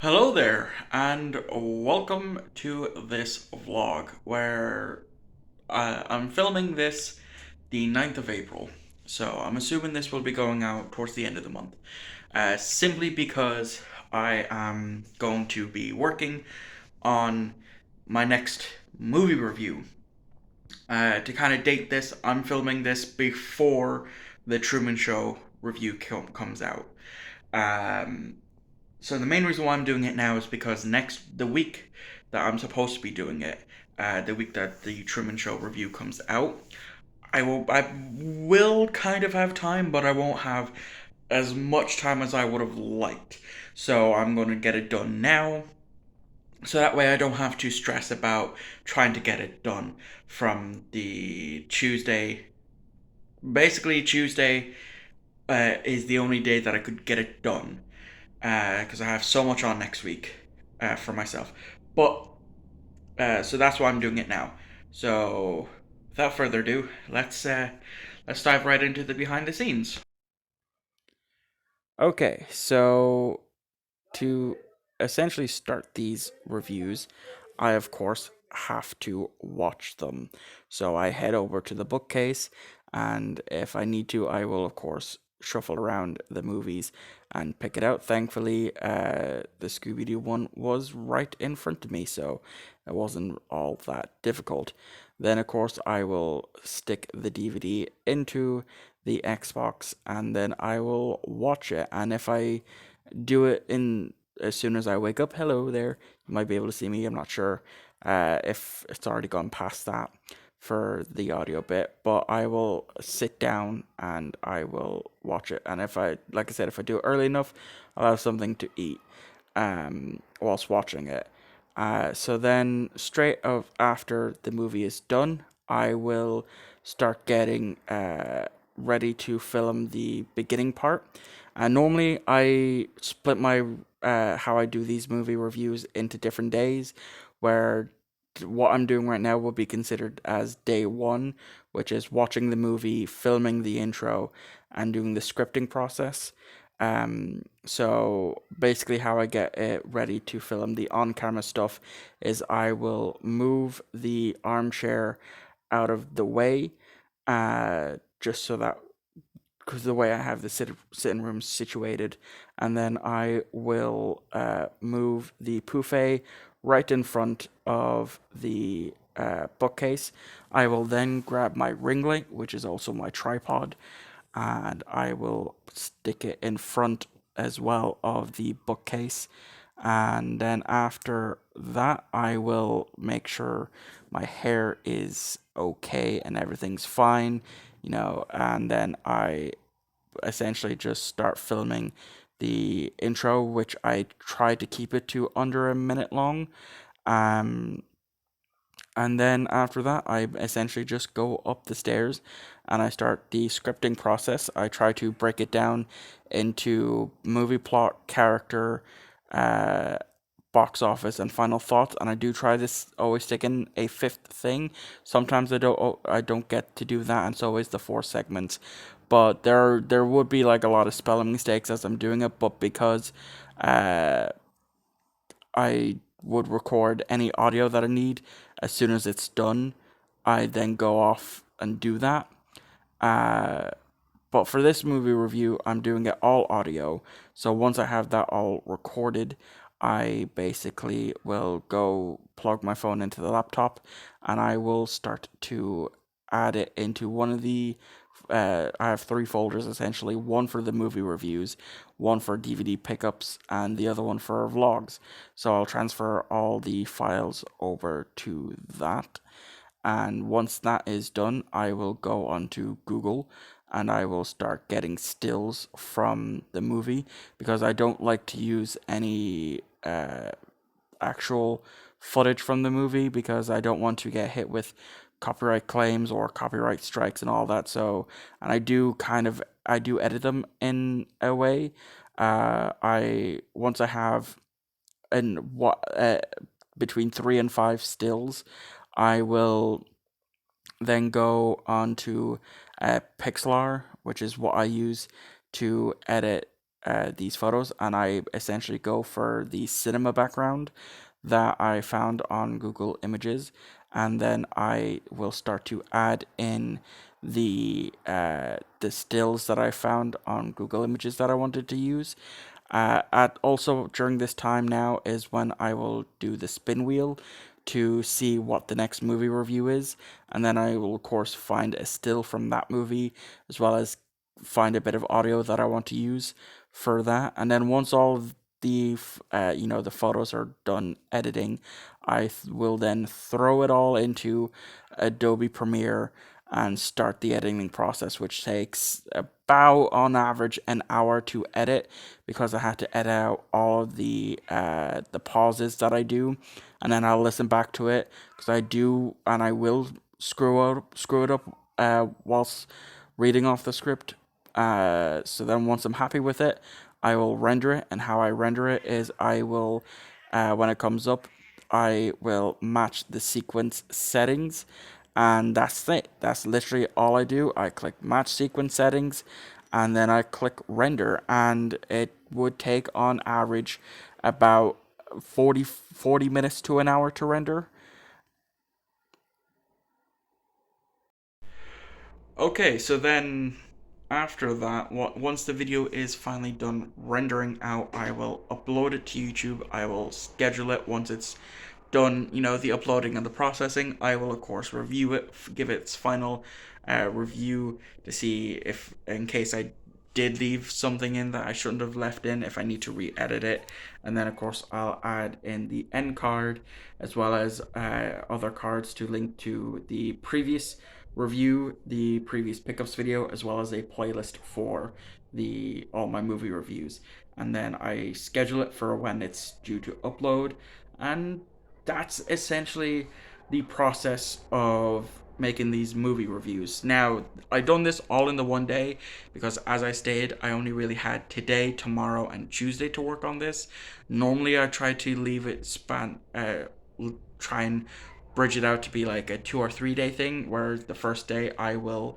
Hello there, and welcome to this vlog where I'm filming this the 9th of April. So I'm assuming this will be going out towards the end of the month. Simply because I am going to be working on my next movie review. To kind of date this, I'm filming this before the Truman Show review comes out. Um, so the main reason why I'm doing it now is because the week that I'm supposed to be doing it, the week that the Truman Show review comes out, I will kind of have time, but I won't have as much time as I would have liked. So I'm going to get it done now, so that way I don't have to stress about trying to get it done from the Tuesday. Basically, Tuesday is the only day that I could get it done because I have so much on next week for myself. But so that's why I'm doing it now. So without further ado, let's dive right into the behind the scenes. Okay, so to essentially start these reviews, I of course have to watch them. So I head over to the bookcase, and if I need to, I will of course shuffle around the movies and pick it out. Thankfully, the Scooby Doo one was right in front of me, so it wasn't all that difficult. Then, of course, I will stick the DVD into the Xbox and then I will watch it. And if I do it in as soon as I wake up. Hello there. You might be able to see me. I'm not sure if it's already gone past that for the audio bit, but I will sit down and I will watch it. And if I, like I said, if I do it early enough, I'll have something to eat whilst watching it. So then, straight of after the movie is done, I will start getting ready to film the beginning part. Normally, I split my how I do these movie reviews into different days, where what I'm doing right now will be considered as day one, which is watching the movie, filming the intro, and doing the scripting process. So basically, how I get it ready to film the on camera stuff is I will move the armchair out of the way, just so that because the way I have the sitting room situated, and then I will move the buffet right in front of the bookcase. I will then grab my ring light, which is also my tripod, and I will stick it in front as well of the bookcase. And then after that, I will make sure my hair is okay and everything's fine, and then I essentially just start filming the intro, which I try to keep it to under a minute long. Um, and then after that, I essentially just go up the stairs and I start the scripting process. I try to break it down into movie plot, character, uh, box office, and final thoughts. And I do try this always stick in a fifth thing. Sometimes I don't get to do that, and so is the four segments. But there would be like a lot of spelling mistakes as I'm doing it. But because uh, I would record any audio that I need as soon as it's done, I then go off and do that. Uh, but for this movie review, I'm doing it all audio. So once I have that all recorded, I basically will go plug my phone into the laptop and I will start to add it into one of the. I have three folders essentially, one for the movie reviews, one for DVD pickups, and the other one for vlogs. So I'll transfer all the files over to that. And once that is done, I will go onto Google and I will start getting stills from the movie because I don't like to use any actual footage from the movie because I don't want to get hit with copyright claims or copyright strikes and all that. So, and I do edit them in a way. I once I have and what between 3 and 5 stills, I will then go on to Pixlr, which is what I use to edit these photos, and I essentially go for the cinema background that I found on Google Images, and then I will start to add in the stills that I found on Google Images that I wanted to use. At also during this time now is when I will do the spin wheel to see what the next movie review is, and then I will of course find a still from that movie as well as find a bit of audio that I want to use for that. And then once all of the photos are done editing, will then throw it all into Adobe Premiere and start the editing process, which takes about on average an hour to edit because I have to edit out all of the pauses that I do, and then I'll listen back to it because I do and I will screw it up whilst reading off the script. So then once I'm happy with it, I will render it, and how I render it is I will, when it comes up, I will match the sequence settings, and that's it. That's literally all I do. I click match sequence settings, and then I click render, and it would take on average about 40 minutes to an hour to render. Okay, so then after that, once the video is finally done rendering out, I will upload it to YouTube. I will schedule it once it's done, the uploading and the processing. I will, of course, review it, give it its final review to see if, in case I did leave something in that I shouldn't have left in, if I need to re-edit it. And then, of course, I'll add in the end card as well as other cards to link to the previous review, the previous pickups video, as well as a playlist for the all my movie reviews. And then I schedule it for when it's due to upload, and that's essentially the process of making these movie reviews. Now, I done this all in the one day because, as I stated, I only really had today, tomorrow, and Tuesday to work on this. Normally, I try to leave it try and bridge it out to be like a 2 or 3 day thing, where the first day I will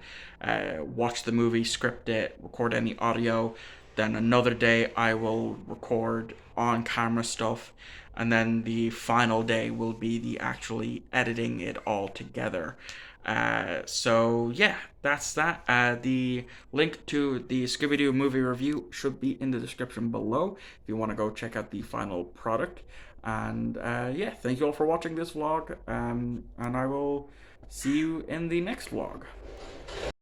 watch the movie, script it, record any audio. Then another day I will record on camera stuff, and then the final day will be the actually editing it all together. So yeah, that's that. The link to the Scooby Doo movie review should be in the description below if you want to go check out the final product. And yeah, thank you all for watching this vlog. And I will see you in the next vlog.